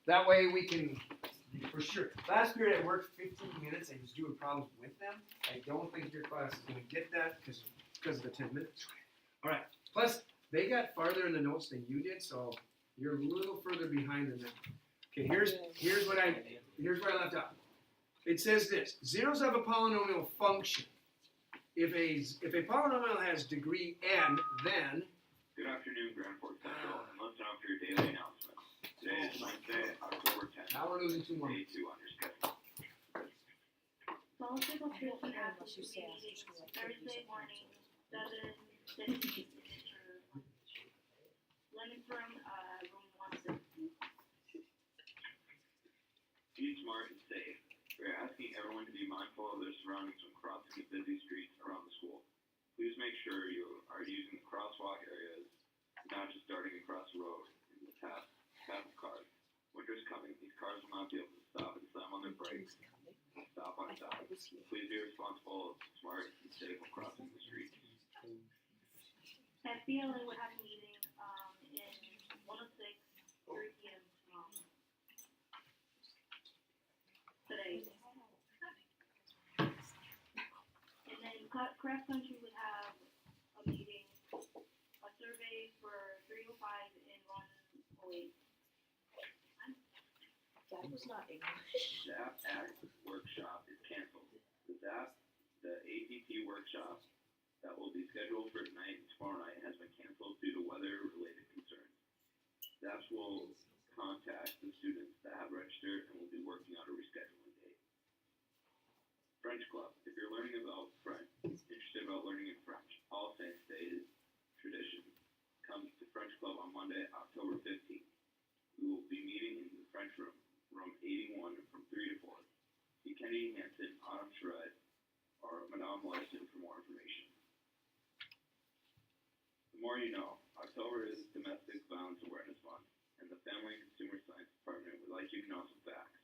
That way we can, for sure. Last period I worked 15 minutes. I was doing problems with them. I don't think your class is going to get that because of the 10 minutes. All right. Plus, they got farther in the notes than you did, so you're a little further behind than them. Okay, here's where I left off. It says this: zeros of a polynomial function. If a polynomial has degree n, then. Good afternoon, Grand Forks Central, and listen up for your daily announcements. Today is Wednesday, October 10th. Now we're losing 2 more. Day 2 on your schedule. Multiplicity meeting Thursday morning, 7:15. Lemon from room 160. Be smart and safe. We are asking everyone to be mindful of their surroundings when crossing the busy streets around the school. Please make sure you are using the crosswalk areas, not just darting across the road in the path of cars. Winter's coming. These cars will not be able to stop and slam on their brakes. Stop on time. Please be responsible, smart, and safe when crossing the streets. FBLA would have a meeting in 106, 3 p.m. Today. And then cross country would have a meeting, a survey for 305 and 108. That was not English. ZAP Act workshop is canceled. The APT workshop that will be scheduled for tonight and tomorrow night has been canceled due to weather-related concerns. ZAPs will contact the students that have registered and will be working on a rescheduling date. French Club. If you're learning about French, interested about learning in French, All Saints Day tradition comes to French Club on Monday, October 15th. We will be meeting in the French room, room 81 from 3 to 4. See Kenny Hansen, Autumn Shred, or Madame Larson for more information. The more you know. October is Domestic Violence Awareness Month, and the Family and Consumer Science Department would like you to know some facts.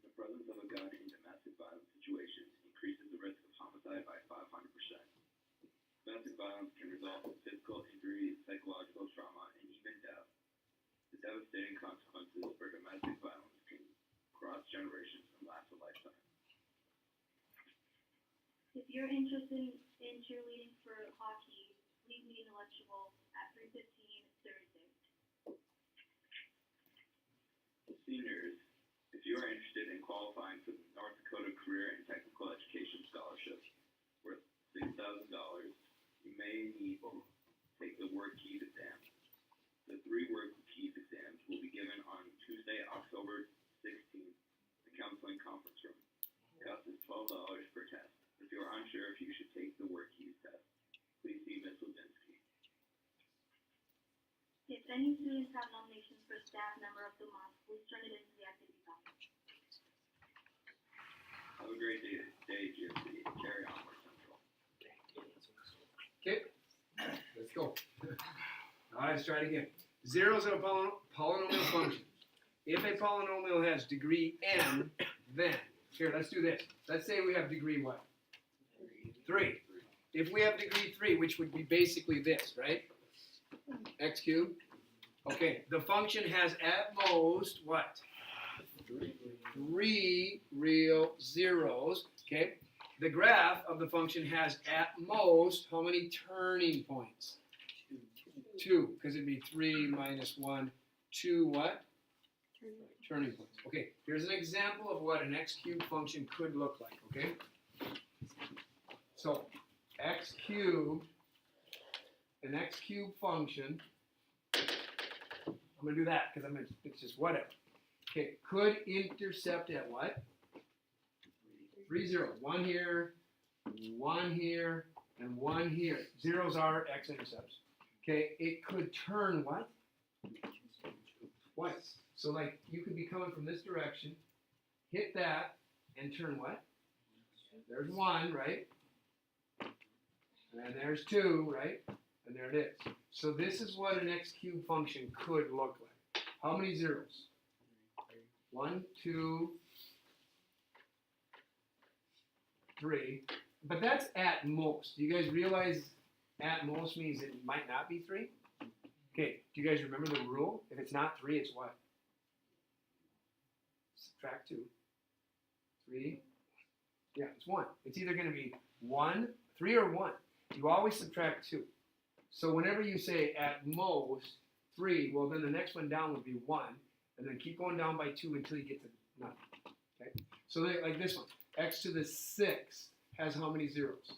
The presence of a gun in domestic violence situations increases the risk of homicide by 500%. Domestic violence can result in physical injury, psychological trauma, and even death. The devastating consequences for domestic violence can cross generations and last a lifetime. If you're interested in cheerleading for hockey, please meet in electrical at 3:15 Thursday. Seniors, if you are interested in qualifying for the North Dakota Career and Technical Education Scholarship worth $6,000, you may need to take the Word Keys exam. The 3 Word Keys exams will be given on Tuesday, October 16th, the Counseling Conference Room. The cost is $12 per test. If you are unsure if you should take the Word Keys test, please see Ms. Levinsky. If any students have nominations for Staff Member of the Month, please turn it into the activity packet. Have a great day, GFC. Carry on, North Central. Okay, let's go. All right, let's try it again. Zeros of a polynomial function. If a polynomial has degree n, then, here, let's do this. Let's say we have degree what? 3. If we have degree 3, which would be basically this, right? X cubed. Okay, the function has at most what? 3 real zeros. Okay, the graph of the function has at most how many turning points? 2, because it'd be 3 minus 1, 2 what? Turning points. Okay, here's an example of what an x cubed function could look like, okay? So, x cubed, an x cubed function, I'm going to do that because it's just whatever. Okay, could intercept at what? 3 zeros. 1 here, 1 here, and 1 here. Zeros are x-intercepts. Okay, it could turn what? Twice. So like you could be coming from this direction, hit that, and turn what? There's 1, right? And there's 2, right? And there it is. So this is what an x cubed function could look like. How many zeros? 1, 2, 3. But that's at most. Do you guys realize at most means it might not be 3? Okay, do you guys remember the rule? If it's not 3, it's what? subtract 2. 3. Yeah, it's 1. It's either going to be 1, 3, or 1. You always subtract 2. So whenever you say at most 3, well then the next one down would be 1, and then keep going down by 2 until you get to nothing. Okay? So like this one, x to the 6 has how many zeros?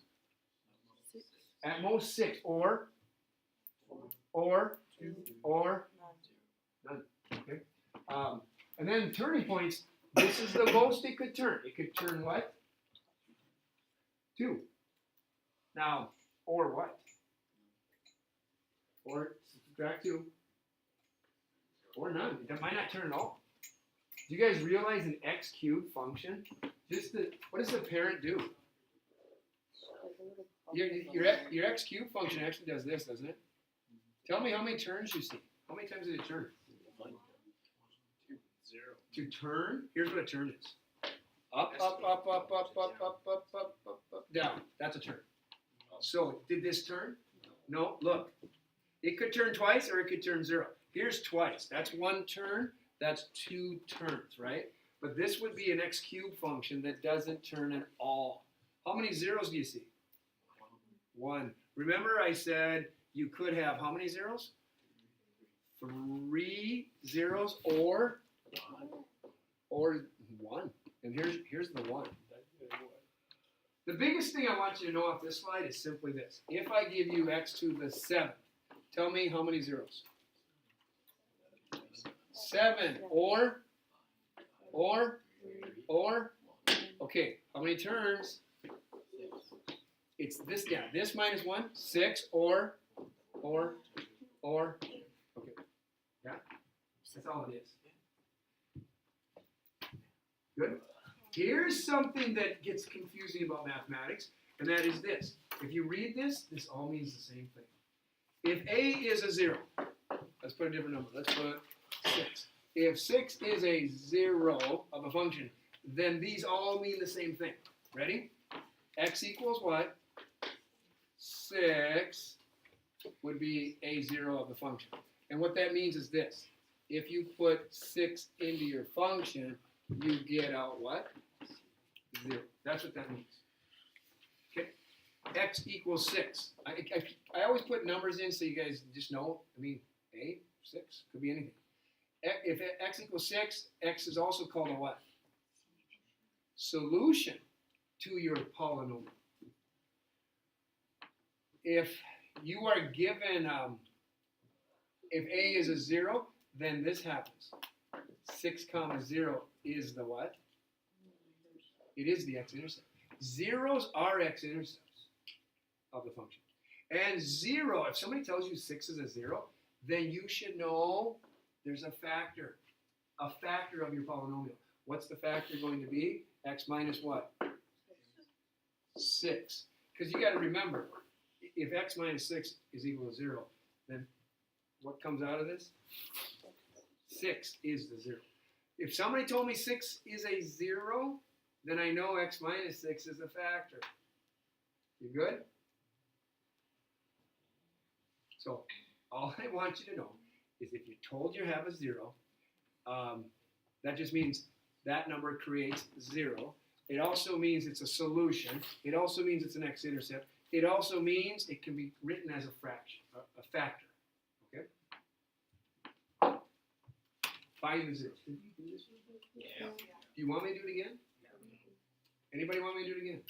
6. At most 6, or 2. none. Okay? And then turning points, this is the most it could turn. It could turn what? 2. Now, or what? Or subtract 2. Or none. It might not turn at all. Do you guys realize an x cubed function? What does the parent do? Your x cubed function actually does this, doesn't it? Tell me how many turns you see. How many times did it turn? 0. To turn, here's what a turn is. Up, up, up, up, up, up, up, up, up, up, down. That's a turn. So, did this turn? No, look. It could turn twice or it could turn 0. Here's twice. That's 1 turn. That's 2 turns, right? But this would be an x cubed function that doesn't turn at all. How many zeros do you see? 1. Remember I said you could have how many zeros? 3 zeros or 1. And here's the 1. The biggest thing I want you to know off this slide is simply this. If I give you x to the 7th, tell me how many zeros? 7 or okay, how many turns? It's this down. This minus 1, 6 or okay. Yeah? That's all it is. Good? Here's something that gets confusing about mathematics, and that is this. If you read this, this all means the same thing. If A is a 0, let's put a different number. Let's put 6. If 6 is a 0 of a function, then these all mean the same thing. Ready? X equals what? 6 would be a 0 of the function. And what that means is this. If you put 6 into your function, you get out what? 0. That's what that means. Okay? X equals 6. I always put numbers in so you guys just know. I mean, 8, 6, could be anything. If x equals 6, x is also called a what? Solution to your polynomial. If you are given, if a is a 0, then this happens. 6 comma 0 is the what? It is the x-intercept. Zeros are x-intercepts of the function. And 0, if somebody tells you 6 is a 0, then you should know there's a factor of your polynomial. What's the factor going to be? X minus what? 6. Because you got to remember, if x minus 6 is equal to 0, then what comes out of this? 6 is the 0. If somebody told me 6 is a 0, then I know x minus 6 is a factor. You good? So, all I want you to know is if you're told you have a 0, that just means that number creates 0. It also means it's a solution. It also means it's an x-intercept. It also means it can be written as a fraction, a factor. Okay? Find the zeros. Did you do this one? Yeah. Do you want me to do it again? No. Anybody want me to do it again?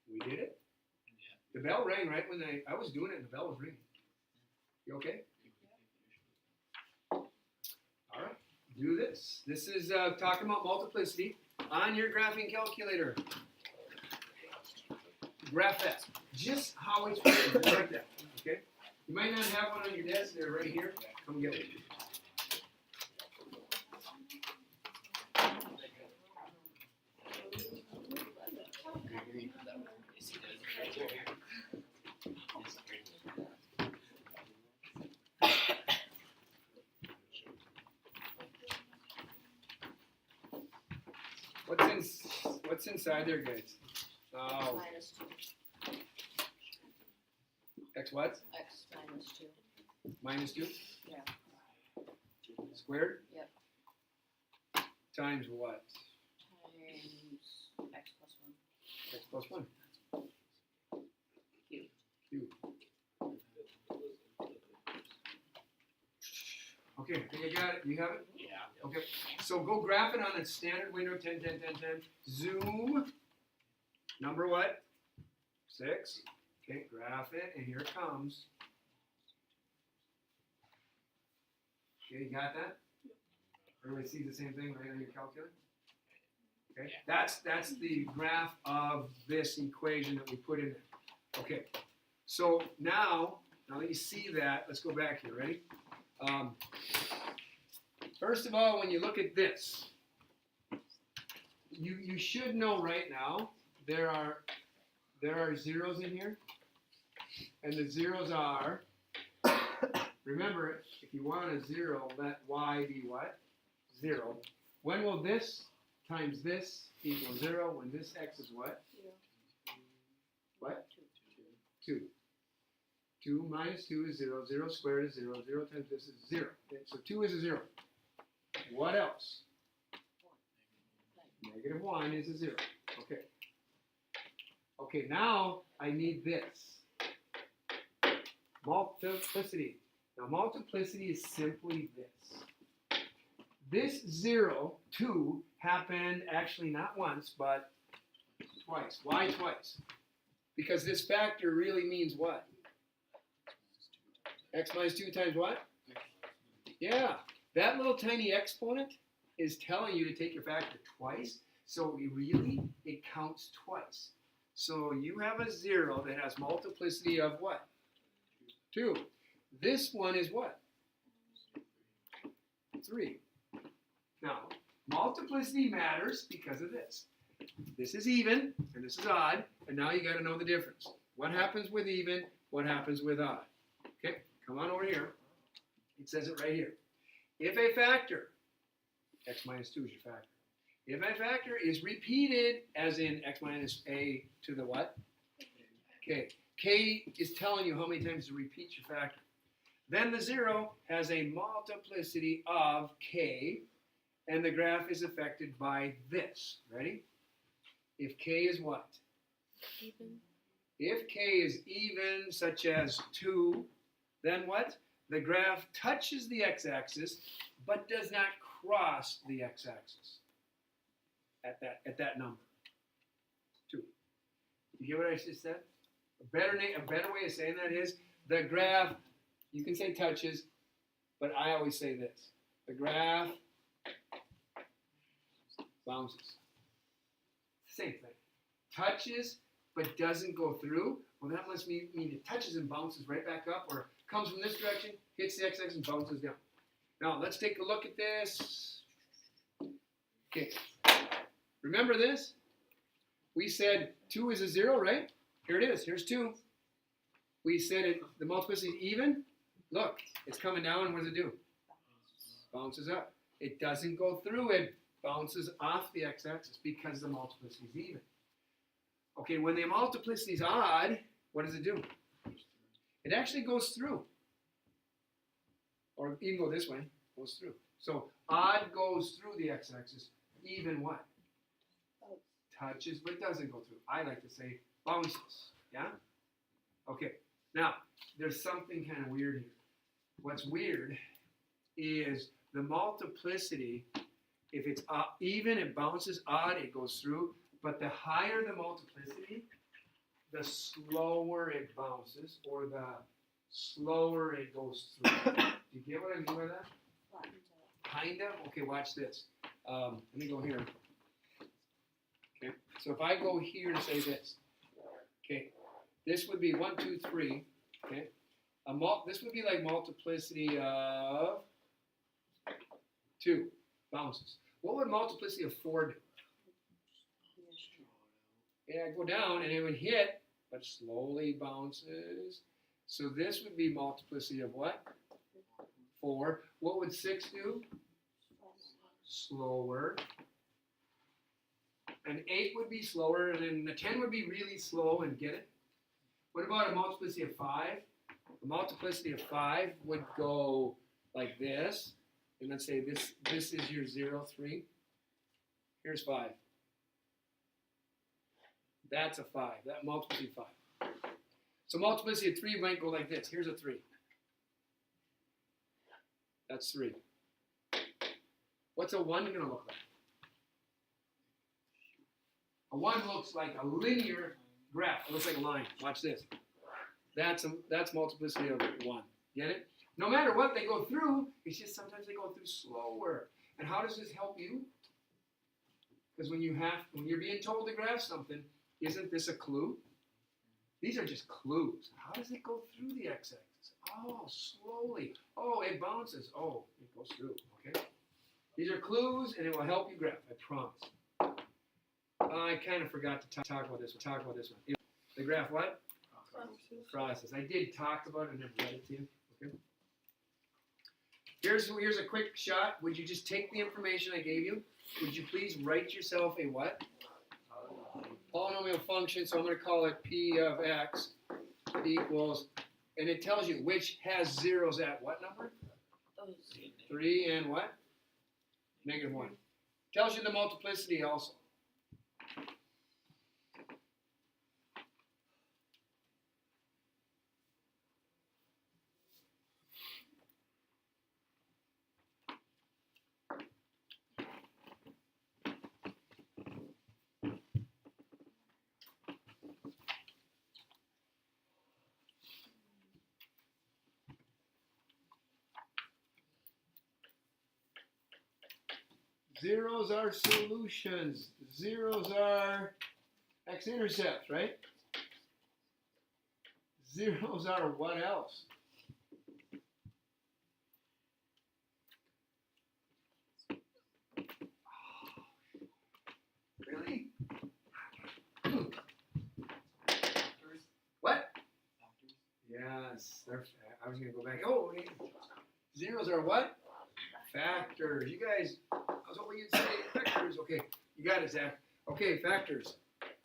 No. We did it? Yeah. The bell rang right when I was doing it and the bell was ringing. You okay? All right. Do this. This is talking about multiplicity on your graphing calculator. Graph that. Just how it's written, like that. Okay? You might not have one on your desk. They're right here. Come get it. What's inside there, guys? Oh, Minus 2. x what? X minus 2. Minus 2? Yeah. Squared? Yep. times what? Times x plus 1. X plus 1. Q. Q. Okay, I think I got it. You have it? Yeah. Okay, so go graph it on a standard window, 10, 10, 10, 10. Zoom. Number what? 6. Okay, graph it, and here it comes. Okay, you got that? Everybody sees the same thing right on your calculator? Okay, that's the graph of this equation that we put in there. Okay, so now that you see that, let's go back here. Ready? First of all, when you look at this, you should know right now there are zeros in here, and the zeros are. Remember, if you want a 0, let y be what? 0. When will this times this equal 0? When this x is what? 0. What? 2. 2 minus 2 is 0. 0 squared is 0. 0 times this is 0. Okay, so 2 is a 0. What else? Negative 1 is a 0. Okay. Okay, now I need this. Multiplicity. Now multiplicity is simply this. This 0, 2, happened actually not once, but twice. Why twice? Because this factor really means what? X minus 2 times what? Yeah. That little tiny exponent is telling you to take your factor twice. So it counts twice. So you have a 0 that has multiplicity of what? 2. This one is what? 3. Now, multiplicity matters because of this. This is even, and this is odd, and now you got to know the difference. What happens with even? What happens with odd? Okay, come on over here. It says it right here. If a factor, x minus 2 is your factor. If a factor is repeated, as in x minus a to the what? K. K is telling you how many times to repeat your factor. Then the 0 has a multiplicity of k, and the graph is affected by this. Ready? If k is what? Even. If k is even, such as 2, then what? The graph touches the x-axis, but does not cross the x-axis at that number. 2. You hear what I just said? A better way of saying that is the graph, you can say touches, but I always say this. The graph bounces. Same thing. Touches, but doesn't go through. Well, that must mean it touches and bounces right back up, or comes from this direction, hits the x-axis, and bounces down. Now, let's take a look at this. Okay. Remember this? We said 2 is a 0, right? Here it is. Here's 2. We said the multiplicity is even. Look, it's coming down. What does it do? Bounces up. It doesn't go through. It bounces off the x-axis because the multiplicity is even. Okay, when the multiplicity is odd, what does it do? It actually goes through. Or even go this way, goes through. So odd goes through the x-axis. Even what? Touches, but doesn't go through. I like to say bounces. Yeah? Okay. Now, there's something kind of weird here. What's weird is the multiplicity, if it's even, it bounces. Odd, it goes through. But the higher the multiplicity, the slower it bounces, or the slower it goes through. Do you get what I mean by that? Kind of? Okay, watch this. Let me go here. Okay, so if I go here to say this, okay, this would be 1, 2, 3. Okay, this would be like multiplicity of 2 bounces. What would multiplicity of 4 do? Yeah, go down and it would hit, but slowly bounces. So this would be multiplicity of what? 4. What would 6 do? Slower. And 8 would be slower, and then the 10 would be really slow, and get it? What about a multiplicity of 5? A multiplicity of 5 would go like this, and let's say this is your 0, 3. Here's 5. That's a 5. That multiplicity 5. So multiplicity of 3 might go like this. Here's a 3. That's 3. What's a 1 going to look like? A 1 looks like a linear graph. It looks like a line. Watch this. That's multiplicity of 1. Get it? No matter what they go through, it's just sometimes they go through slower. And how does this help you? Because when you're being told to graph something, isn't this a clue? These are just clues. How does it go through the x-axis? Oh, slowly. Oh, it bounces. Oh, it goes through. Okay. These are clues, and it will help you graph. I promise. I kind of forgot to talk about this one. The graph what? Process. I did talk about it. I never read it to you. Okay. Here's a quick shot. Would you just take the information I gave you? Would you please write yourself a what? Polynomial function. So I'm going to call it P of x equals, and it tells you which has zeros at what number? 3 and what? -1. Tells you the multiplicity also. Zeros are solutions. Zeros are x-intercepts, right? Zeros are what else? Really? What? Yes. I was going to go back. Oh, okay. Zeros are what? Factors. You guys, I was hoping you'd say factors. Okay, you got it, Zach. Okay, factors.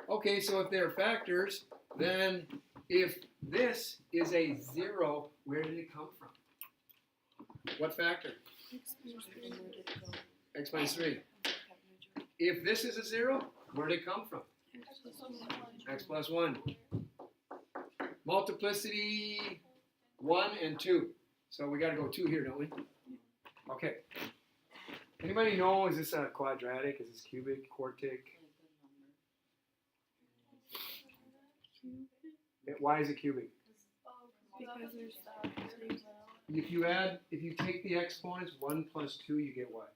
Okay, so if they're factors, then if this is a 0, where did it come from? What factor? X minus 3. If this is a 0, where did it come from? X plus 1. Multiplicity 1 and 2. So we got to go 2 here, don't we? Okay. Anybody know, is this a quadratic? Is this cubic, quartic? Why is it cubic? Because there's If you take the exponents, 1 plus 2, you get what?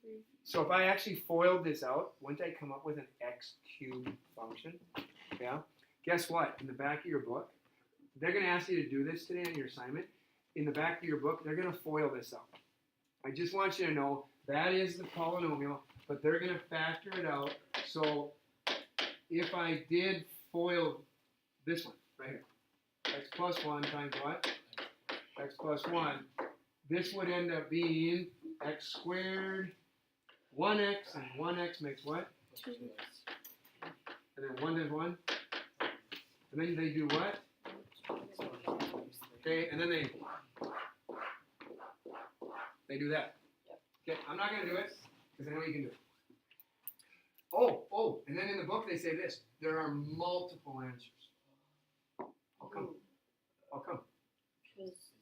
3. So if I actually FOILed this out, wouldn't I come up with an x cubed function? Yeah? Guess what? In the back of your book, they're going to ask you to do this today on your assignment. In the back of your book, they're going to FOIL this out. I just want you to know that is the polynomial, but they're going to factor it out. So if I did FOIL this one right here, x plus 1 times what? X plus 1. This would end up being x squared, 1x, and 1x makes what? 2. And then 1 times 1. And then they do what? Okay, and then they do that. Okay, I'm not going to do it because I know you can do it. Oh, and then in the book they say this. There are multiple answers. How come? How come? Because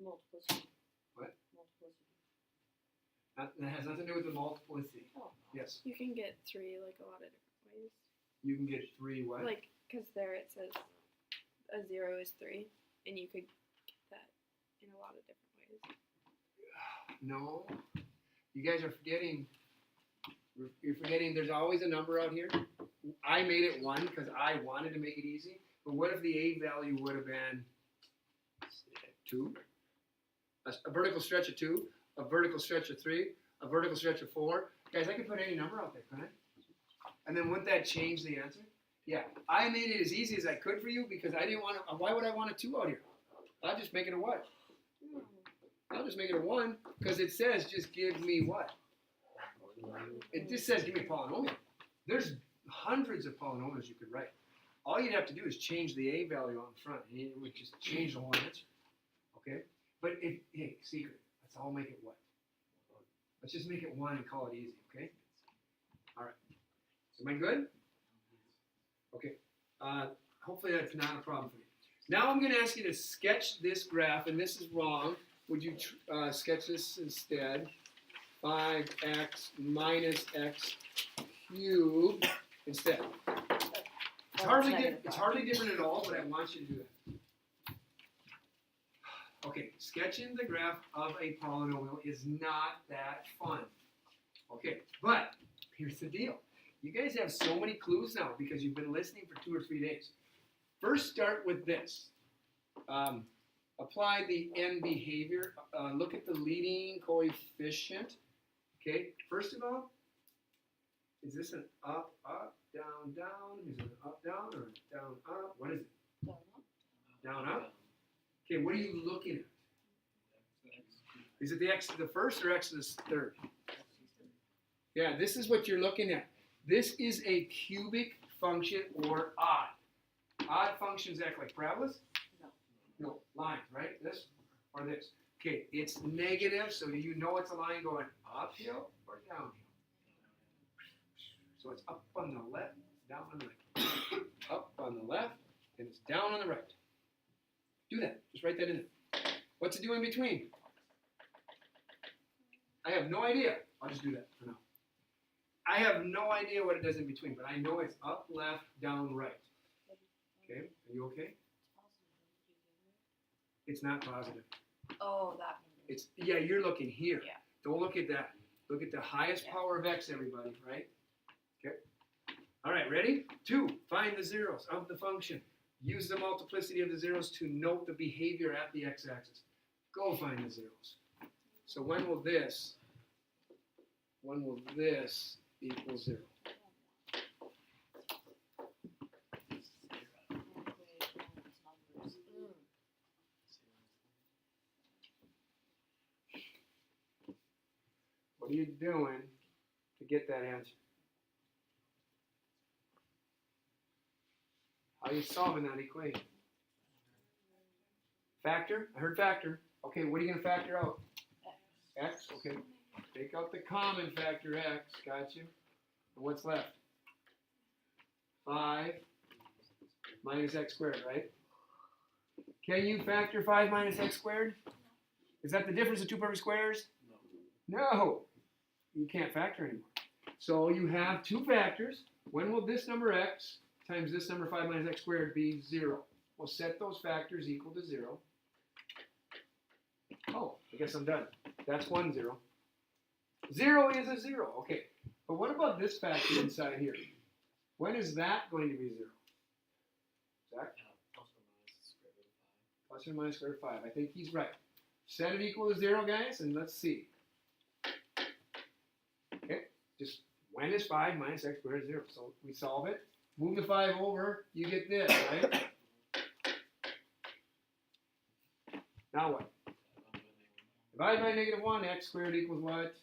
multiplicity. What? Multiplicity. That has nothing to do with the multiplicity. Oh. Yes. You can get 3 like a lot of different ways. You can get 3 what? Like, because there it says a 0 is 3, and you could get that in a lot of different ways. No. You guys are forgetting. You're forgetting there's always a number out here. I made it 1 because I wanted to make it easy. But what if the A value would have been 2? A vertical stretch of 2, a vertical stretch of 3, a vertical stretch of 4. Guys, I could put any number out there, couldn't I? And then wouldn't that change the answer? Yeah. I made it as easy as I could for you because I didn't want to. Why would I want a 2 out here? I'll just make it a what? I'll just make it a 1 because it says just give me what? It just says give me a polynomial. There's hundreds of polynomials you could write. All you'd have to do is change the A value on the front and it would just change the whole answer. Okay? But hey, secret. Let's all make it what? Let's just make it 1 and call it easy, okay? All right. Am I good? Okay. Hopefully that's not a problem for you. Now I'm going to ask you to sketch this graph, and this is wrong. Would you sketch this instead? 5x minus x cubed instead. It's hardly different at all, but I want you to do that. Okay, sketching the graph of a polynomial is not that fun. Okay, but here's the deal. You guys have so many clues now because you've been listening for 2 or 3 days. First, start with this. Apply the n behavior. Look at the leading coefficient. Okay, first of all, is this an up, up, down, down? Is it an up, down, or down, up? What is it? Down, up? Okay, what are you looking at? Is it the x to the first or x to the third? Yeah, this is what you're looking at. This is a cubic function or odd. Odd functions act like parabolas? No, lines, right? This or this. Okay, it's negative, so you know it's a line going uphill or downhill. So it's up on the left, down on the right. Up on the left, and it's down on the right. Do that. Just write that in there. What's it do in between? I have no idea. I'll just do that for now. I have no idea what it does in between, but I know it's up, left, down, right. Okay, are you okay? It's not positive. Oh, that. It's, yeah, you're looking here. Yeah. Don't look at that. Look at the highest power of x, everybody, right? Okay. All right, ready? 2, find the zeros of the function. Use the multiplicity of the zeros to note the behavior at the x-axis. Go find the zeros. So when will this equal 0? What are you doing to get that answer? How are you solving that equation? Factor? I heard factor. Okay, what are you going to factor out? X, okay. Take out the common factor x, got you. And what's left? 5 minus x squared, right? Can you factor 5 minus x squared? Is that the difference of 2 perfect squares? No. You can't factor anymore. So you have 2 factors. When will this number x times this number 5 minus x squared be 0? We'll set those factors equal to 0. Oh, I guess I'm done. That's 1, 0. 0 is a 0. Okay. But what about this factor inside here? When is that going to be 0? Zach? Plus or minus square root of 5. I think he's right. Set it equal to 0, guys, and let's see. Okay. Just when is 5 minus x squared is 0? So we solve it. Move the 5 over. You get this, right? Now what? Divide by negative 1, x squared equals what?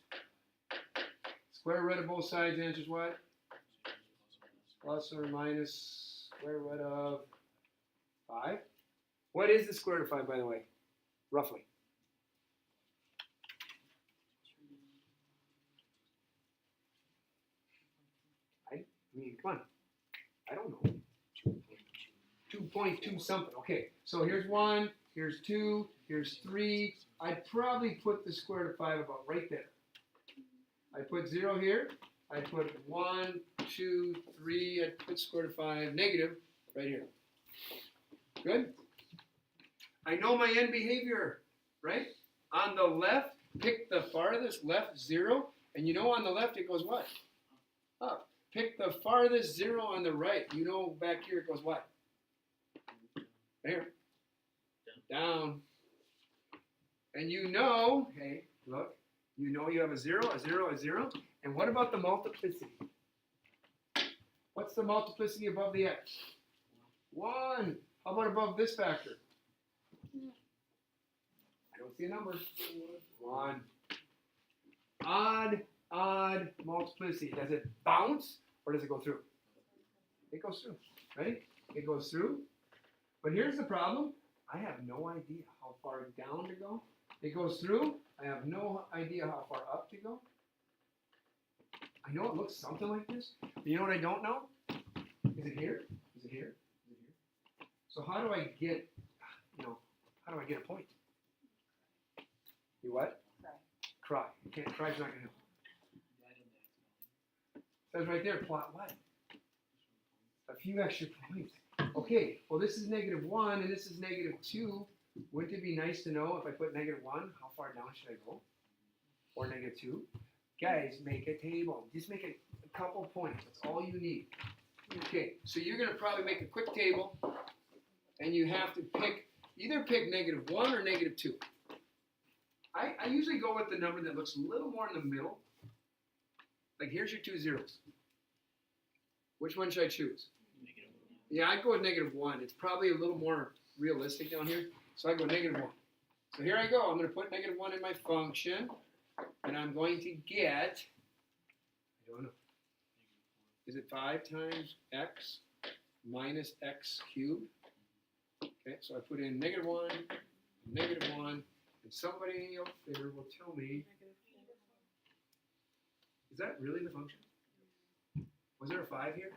Square root of both sides answers what? Plus or minus square root of 5. What is the square root of 5, by the way? Roughly. I mean, come on. I don't know. 2.2 something. Okay, so here's 1, here's 2, here's 3. I'd probably put the square root of 5 about right there. I put 0 here. I put 1, 2, 3. I put square root of 5 negative right here. Good? I know my end behavior, right? On the left, pick the farthest left 0. And you know on the left it goes what? Up. Pick the farthest 0 on the right. You know back here it goes what? There. Down. And you know, hey, look, you know you have a 0, a 0, a 0. And what about the multiplicity? What's the multiplicity above the x? 1. How about above this factor? I don't see a number. 1. Odd multiplicity. Does it bounce or does it go through? It goes through. Ready? It goes through. But here's the problem. I have no idea how far down to go. It goes through. I have no idea how far up to go. I know it looks something like this. But you know what I don't know? Is it here? Is it here? Is it here? So how do I get, how do I get a point? You what? Cry. You can't, cry's not gonna help. It says right there, plot what? A few extra points. Okay, well this is -1 and this is -2. Wouldn't it be nice to know if I put -1, how far down should I go? Or -2? Guys, make a table. Just make a couple points. That's all you need. Okay, so you're gonna probably make a quick table and you have to either pick -1 or -2. I usually go with the number that looks a little more in the middle. Like here's your 2 zeros. Which one should I choose? Yeah, I'd go with -1. It's probably a little more realistic down here. So I go -1. So here I go. I'm going to put -1 in my function. And I'm going to get, I don't know, is it 5 times x minus x cubed? Okay, so I put in -1, -1, and somebody up there will tell me, is that really the function? Was there a 5 here?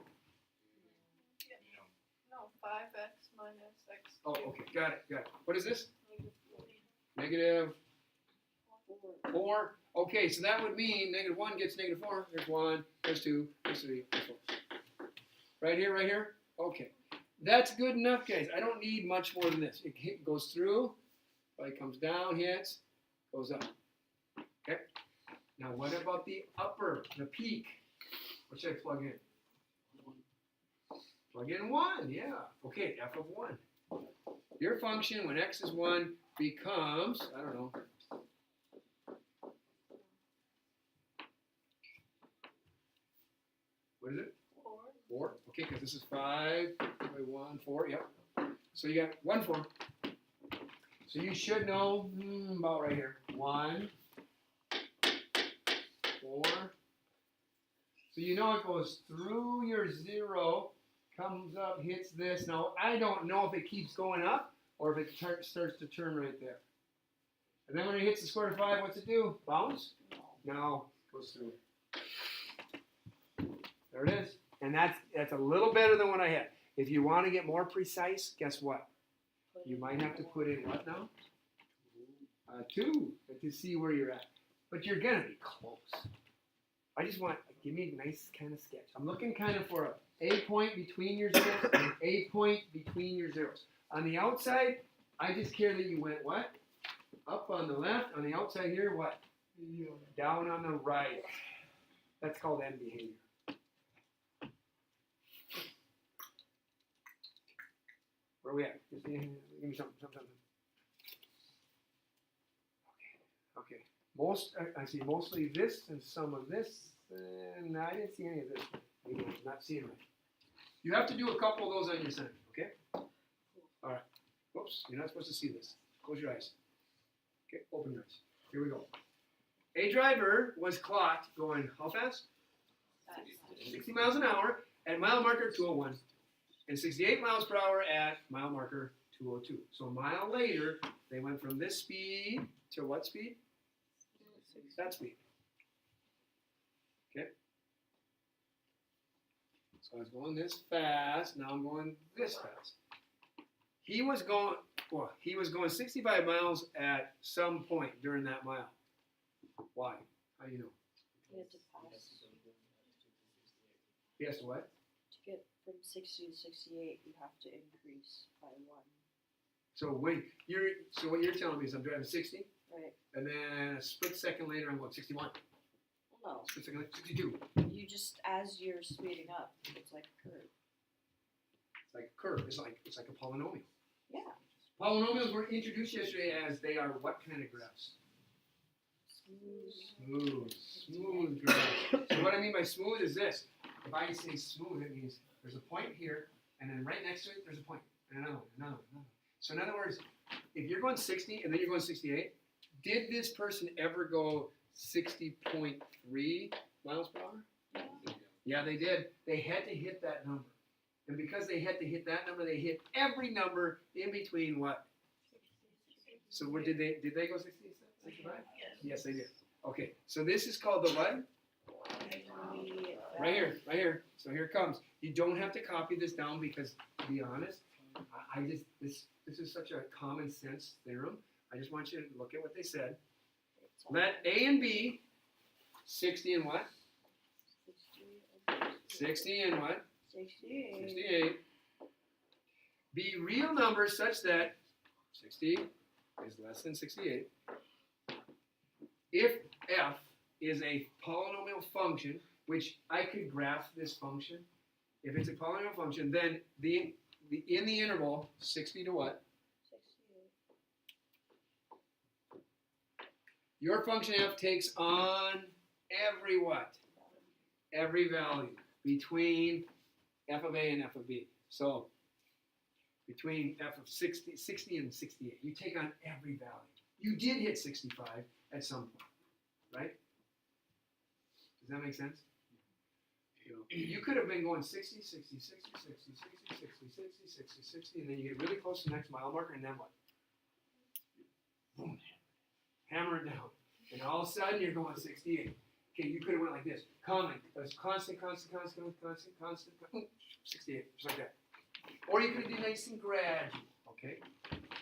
No, 5x minus x. Oh, okay, got it. What is this? -4. Okay, so that would mean -1 gets -4. There's 1, there's 2, there's 3, there's 4. Right here? Okay. That's good enough, guys. I don't need much more than this. It goes through, it comes down, hits, goes up. Okay? Now what about the peak? What should I plug in? Plug in 1, yeah. Okay, f of 1. Your function, when x is 1, becomes, I don't know, what is it? 4. Okay, because this is 5 by 1, 4, yep. So you got 1, 4. So you should know about right here. 1, 4. So you know it goes through your 0, comes up, hits this. Now I don't know if it keeps going up or if it starts to turn right there. And then when it hits the square root of 5, what's it do? Bounce? No, goes through. There it is. And that's a little better than what I had. If you want to get more precise, guess what? You might have to put in what now? 2 to see where you're at. But you're going to be close. I just want, give me a nice kind of sketch. I'm looking kind of for a point between your zeros and a point between your zeros. On the outside, I just care that you went what? Up on the left. On the outside here, what? Down on the right. That's called end behavior. Where are we at? Just give me something. Okay. I see mostly this and some of this, and I didn't see any of this. Maybe I'm not seeing right. You have to do a couple of those on your assignment, okay? All right. Whoops, you're not supposed to see this. Close your eyes. Okay, open your eyes. Here we go. A driver was clocked going how fast? 60 miles an hour at mile marker 201. And 68 miles per hour at mile marker 202. So a mile later, they went from this speed to what speed? That speed. Okay. So I was going this fast. Now I'm going this fast. He was going 65 miles at some point during that mile. Why? How do you know? You have to pass. He has to what? To get from 60 to 68, you have to increase by 1. So what you're telling me is I'm driving 60, Right. and then a split second later I'm going 61. Well, Split second later, 62. no. You just, as you're speeding up, it's like a curve. It's like a curve. It's like a polynomial. Yeah. Polynomials were introduced yesterday as they are what kind of graphs? Smooth graphs. So what I mean by smooth is this. If I say smooth, it means there's a point here, and then right next to it, there's a point, and another one. So in other words, if you're going 60 and then you're going 68, did this person ever go 60.3 miles per hour? Yeah, they did. They had to hit that number. And because they had to hit that number, they hit every number in between what? So what did they go 60, 65? Yes, they did. Okay, so this is called the what? Right here. So here it comes. You don't have to copy this down because, to be honest, I just this is such a common sense theorem. I just want you to look at what they said. Let A and B, 60 and what? 60 and what? 68. Be real numbers such that 60 is less than 68. If f is a polynomial function, which I could graph this function. If it's a polynomial function, then in the interval 60 to what? 68. Your function f takes on every what? Every value between f of a and f of b. So between f of 60 and 68, you take on every value. You did hit 65 at some point, right? Does that make sense? You could have been going 60, 60, 60, 60, 60, 60, 60, 60, 60, and then you get really close to the next mile marker, and then what? Boom. Hammer it down. And all of a sudden, you're going 68. Okay, you could have went like this. Constant, 68, just like that. Or you could have done nice and gradual, okay?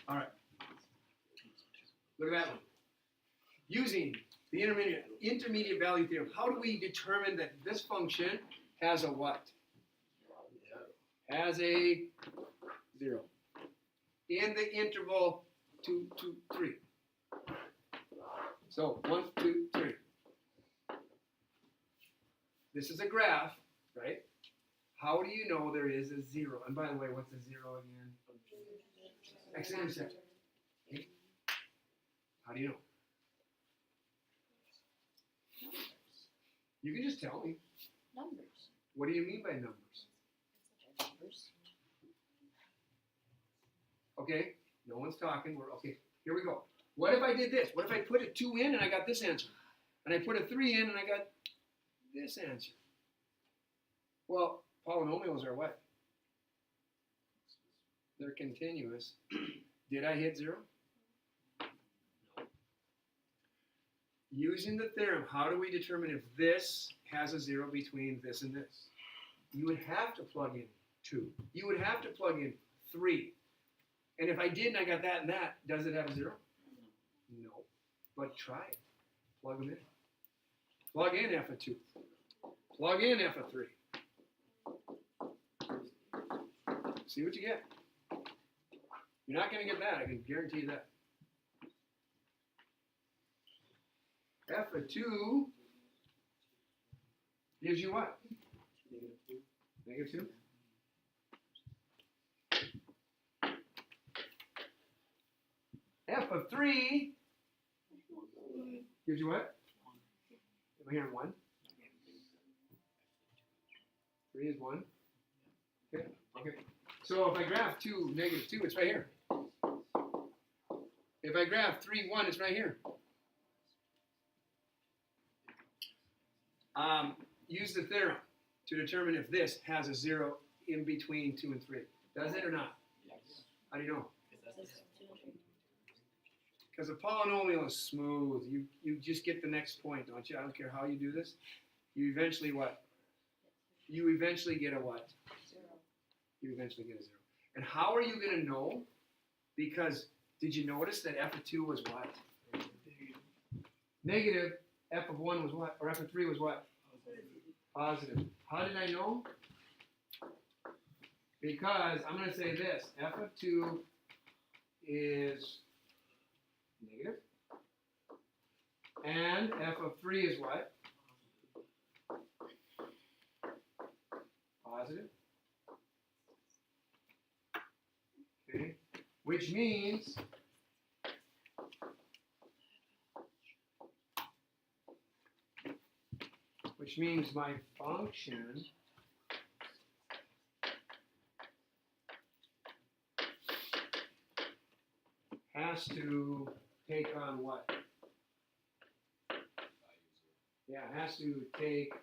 All right. Look at that one. Using the intermediate value theorem, how do we determine that this function has a what? Has a 0. In the interval 2, 2, 3. So 1, 2, 3. This is a graph, right? How do you know there is a 0? And by the way, what's a 0 again? X-intercept. Okay. How do you know? You can just tell me. Numbers. What do you mean by numbers? Numbers. Okay, no one's talking. We're okay. Here we go. What if I did this? What if I put a 2 in and I got this answer? And I put a 3 in and I got this answer? Well, polynomials are what? They're continuous. Did I hit 0? Using the theorem, how do we determine if this has a 0 between this and this? You would have to plug in 2. You would have to plug in 3. And if I did and I got that and that, does it have a 0? No. But try it. Plug them in. Plug in f of 2. Plug in f of 3. See what you get. You're not going to get that. I can guarantee you that. F of 2 gives you what? Negative 2. F of 3 gives you what? Am I hearing 1? 3 is 1. Okay. Okay. So if I graph 2, negative 2, it's right here. If I graph 3, 1, it's right here. Use the theorem to determine if this has a 0 in between 2 and 3. Does it or not? Yes. How do you know? Because that's Because a polynomial is smooth. You just get the next point, don't you? I don't care how you do this. You eventually what? You eventually get a what? 0. You eventually get a 0. And how are you going to know? Because did you notice that f of 2 was what? Negative. F of 1 was what? Or f of 3 was what? Positive. How did I know? Because I'm going to say this. F of 2 is negative. And f of 3 is what? Positive. Okay. Which means my function has to take on what? Yeah, it has to take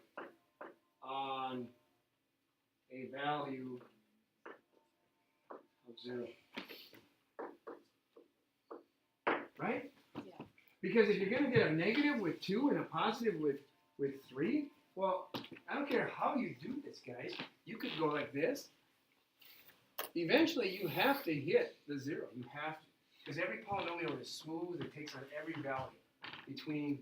on a value of 0. Right? Yeah. Because if you're going to get a negative with 2 and a positive with 3, Well, I don't care how you do this, guys. You could go like this. Eventually, you have to hit the 0. You have to. Because every polynomial is smooth. It takes on every value between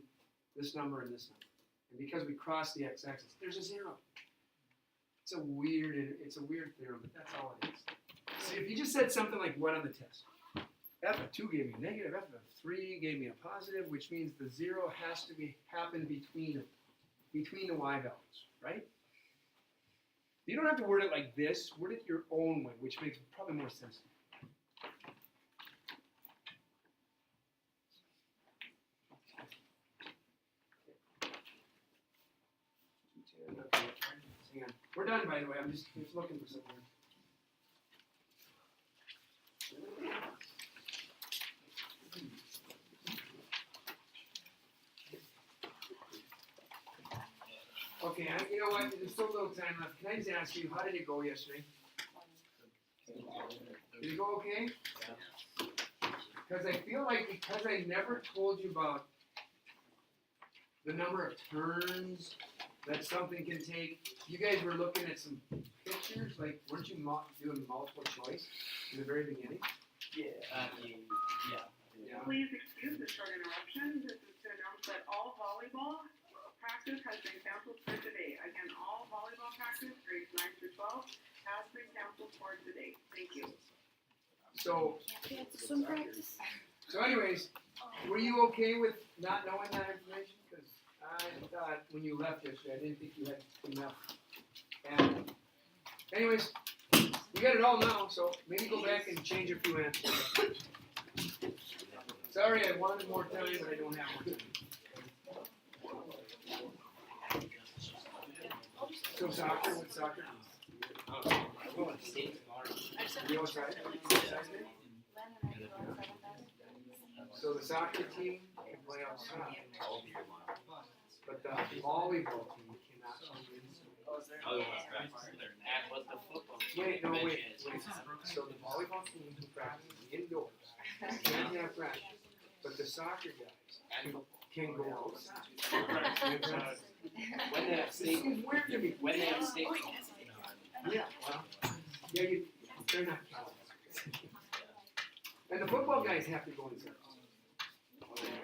this number and this number. And because we cross the x-axis, there's a 0. It's a weird theorem, but that's all it is. See, if you just said something like what on the test? F of 2 gave me a negative, F of 3 gave me a positive, which means the 0 has to happen between the y values, right? You don't have to word it like this. Word it your own way, which makes probably more sense. Hang on. We're done, by the way. I'm just looking for something. Okay, you know what? There's still a little time left. Can I just ask you, how did it go yesterday? Did it go okay? Because I feel like because I never told you about the number of turns that something can take, you guys were looking at some pictures, like weren't you doing multiple choice in the very beginning? Yeah. Yeah. Please excuse the short interruption. This is to announce that all volleyball practice has been canceled for today. Again, all volleyball practice, grades 9 through 12, has been canceled for today. Thank you. So Swim practice. anyways, were you okay with not knowing that information? Because I thought when you left yesterday, I didn't think you had enough. And anyways, you got it all now, so maybe go back and change a few answers. Sorry, I wanted more time, but I don't have more time. So soccer, what's soccer? You outside? So the soccer team can play outside, but the volleyball team cannot. Wait. So the volleyball team who practices indoors can have practice, but the soccer guys can go outside. When they have state, Weird to me. when they have state. Yeah, well, yeah, they're not counting. And the football guys have to go inside.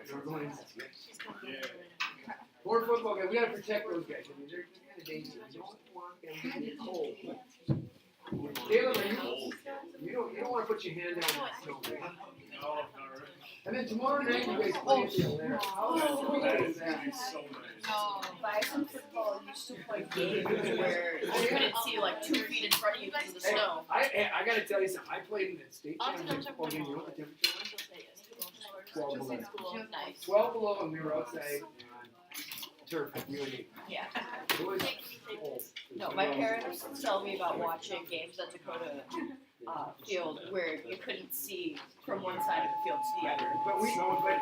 They're going inside. Poor football guys, we gotta protect those guys. I mean, they're kind of dangerous. You don't want them to get cold. Caleb, you don't want to put your hand down that snow. And then tomorrow night you guys play at the Atlanta. How sweet is that? Bison football used to play games where you couldn't see like 2 feet in front of you because of the Hey, snow. I gotta tell you something. I played in the state championship football game. You know what the temperature was? 12 below. Nice. 12 below, and we were outside on turf, you and me. Yeah. It was cold. No, my parents tell me about watching games at Dakota Field where you couldn't see from one side of the field to the other. But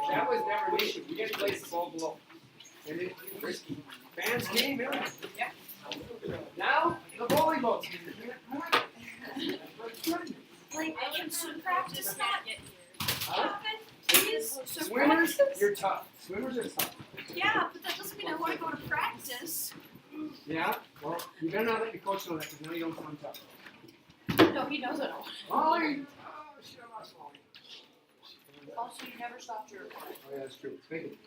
that was never an issue. We just played the ball below. And it was risky. Fans came in. Yeah. Now, the volleyball team. Like, I can swim practice not get Huh? Please, Swimmers, you're tough. Swimmers are tough. Yeah, but that doesn't mean I want to go to practice. Yeah? Well, you better not let your coach know that because now you don't sound tough. No, he knows I don't. Molly! Oh, shit, I lost Molly. Also, you never stopped your recording. Oh, yeah, that's true. Thank you.